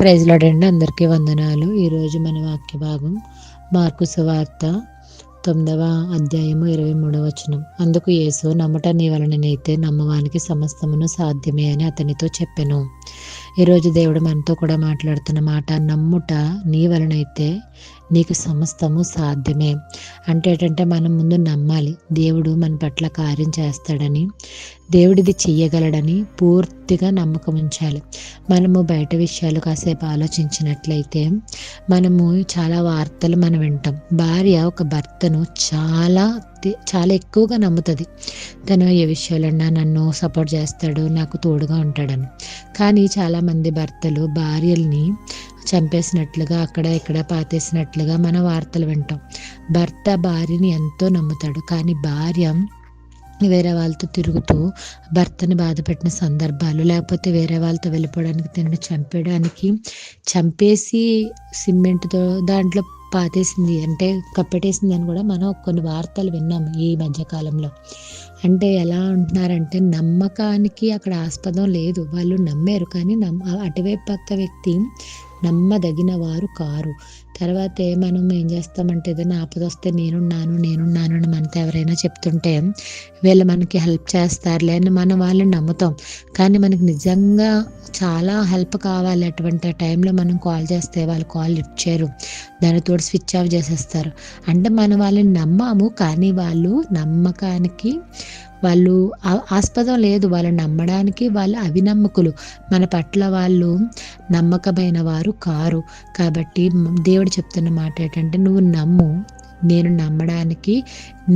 Praise lord అండి. అందరికీ వందనాలు. ఈరోజు మన వాక్య భాగం మార్కు సువార్త 9వ అధ్యాయము 23వ వచనం. అందుకు యేసు, నమ్ముట నీ వలననైతే నమ్మవానికి సమస్తమును సాధ్యమే అని అతనితో చెప్పెను. ఈరోజు దేవుడు మనతో కూడా మాట్లాడుతున్న మాట, నమ్ముట నీ వలనైతే నీకు సమస్తము సాధ్యమే. అంటే ఏంటంటే మనం ముందు నమ్మాలి, దేవుడు మన పట్ల కార్యం చేస్తాడని, దేవుడిది చెయ్యగలడని పూర్తిగా నమ్మకం ఉంచాలి. మనము బయట విషయాలు కాసేపు ఆలోచించినట్లయితే మనము చాలా వార్తలు మనం వింటాం. భార్య ఒక భర్తను చాలా ఎక్కువగా నమ్ముతుంది. తను ఏ విషయాలన్నా నన్ను సపోర్ట్ చేస్తాడు, నాకు తోడుగా ఉంటాడని. కానీ చాలామంది భర్తలు భార్యల్ని చంపేసినట్లుగా, అక్కడ ఇక్కడ పాతేసినట్లుగా మన వార్తలు వింటాం. భర్త భార్యని ఎంతో నమ్ముతాడు, కానీ భార్య వేరే వాళ్ళతో తిరుగుతూ భర్తని బాధపెట్టిన సందర్భాలు, లేకపోతే వేరే వాళ్ళతో వెళ్ళిపోవడానికి, తినని చంపేసి సిమెంట్తో దాంట్లో పాతేసింది, అంటే కప్పెట్టేసింది అని కూడా మనం కొన్ని వార్తలు విన్నాము ఈ మధ్యకాలంలో. అంటే ఎలా ఉంటున్నారంటే నమ్మకానికి అక్కడ ఆస్పదం లేదు. వాళ్ళు నమ్మారు, కానీ అటువైపు పక్క వ్యక్తి నమ్మదగిన వారు కారు. తర్వాతే మనం ఏం చేస్తామంటే, ఏదైనా ఆపద వస్తే నేనున్నాను అని మనతో ఎవరైనా చెప్తుంటే వీళ్ళు మనకి హెల్ప్ చేస్తారులే అని మనం వాళ్ళని నమ్ముతాం. కానీ మనకి నిజంగా చాలా హెల్ప్ కావాలి, అటువంటి టైంలో మనం కాల్ చేస్తే వాళ్ళు కాల్ లిఫ్ట్ చేయరు, దానితో స్విచ్ ఆఫ్ చేసేస్తారు. అంటే మనం వాళ్ళని నమ్మాము, కానీ వాళ్ళు నమ్మకానికి ఆస్పదం లేదు. వాళ్ళని నమ్మడానికి వాళ్ళు అవినమ్మకులు, మన పట్ల వాళ్ళు నమ్మకమైన వారు కారు. కాబట్టి దేవుడు చెప్తున్న మాట ఏంటంటే, నువ్వు నమ్ము, నేను నమ్మడానికి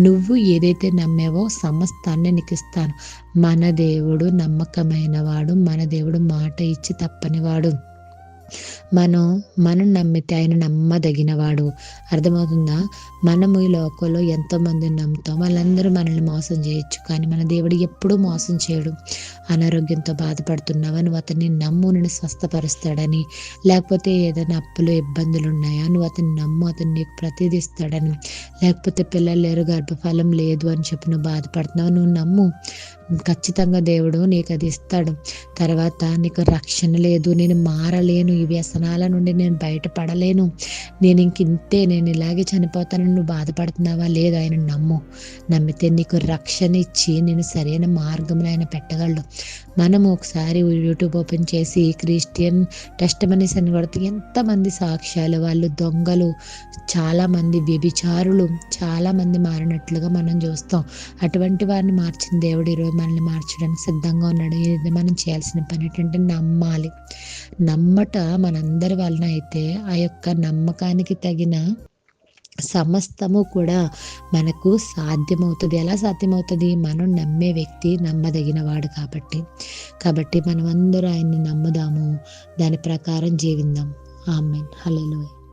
నువ్వు ఏదైతే నమ్మావో సమస్తాన్ని నీకు ఇస్తాను. మన దేవుడు నమ్మకమైన వాడు, మన దేవుడు మాట ఇచ్చి తప్పనివాడు. మనం నమ్మితే ఆయన నమ్మదగినవాడు. అర్థమవుతుందా? మనము ఈ లోకంలో ఎంతోమందిని నమ్ముతాం, వాళ్ళందరూ మనల్ని మోసం చేయొచ్చు, కానీ మన దేవుడు ఎప్పుడూ మోసం చేయడు. అనారోగ్యంతో బాధపడుతున్నావా, నువ్వు అతన్ని నమ్ము, నేను స్వస్థపరుస్తాడని. లేకపోతే ఏదైనా అప్పులు ఇబ్బందులు ఉన్నాయా, నువ్వు అతన్ని నమ్ము, అతను నీకు ప్రతిదీ ఇస్తాడని. లేకపోతే పిల్లలు లేరు, గర్భఫలం లేదు అని చెప్పి నువ్వు బాధపడుతున్నావు, నువ్వు నమ్ము, ఖచ్చితంగా దేవుడు నీకు అది ఇస్తాడు. తర్వాత నీకు రక్షణ లేదు, నేను మారలేను, ఈ వ్యసనాల నుండి నేను బయటపడలేను, నేను ఇంతే, నేను ఇలాగే చనిపోతానని నువ్వు బాధపడుతున్నావా? లేదు, ఆయన నమ్మితే నీకు రక్షణ ఇచ్చి నేను సరైన మార్గంలో ఆయన పెట్టగలడు. మనము ఒకసారి యూట్యూబ్ ఓపెన్ చేసి క్రిస్టియన్ టెస్టిమనీస్ అని కొడితే ఎంతమంది సాక్ష్యాలు, వాళ్ళు దొంగలు, చాలామంది వ్యభిచారులు, చాలామంది మారినట్లుగా మనం చూస్తాం. అటువంటి వారిని మార్చిన దేవుడు ఈరోజు మనల్ని మార్చడానికి సిద్ధంగా ఉన్నాడు. ఇది మనం చేయాల్సిన పని ఏంటంటే నమ్మాలి. నమ్మట మనందరి వలన అయితే ఆ యొక్క నమ్మకానికి తగిన సమస్తము కూడా మనకు సాధ్యమవుతుంది. ఎలా సాధ్యమవుతుంది? మనం నమ్మే వ్యక్తి నమ్మదగిన వాడు కాబట్టి మనం అందరూ ఆయన్ని నమ్ముదాము, దాని ప్రకారం జీవిద్దాం. ఆమేన్. హల్లెలూయా.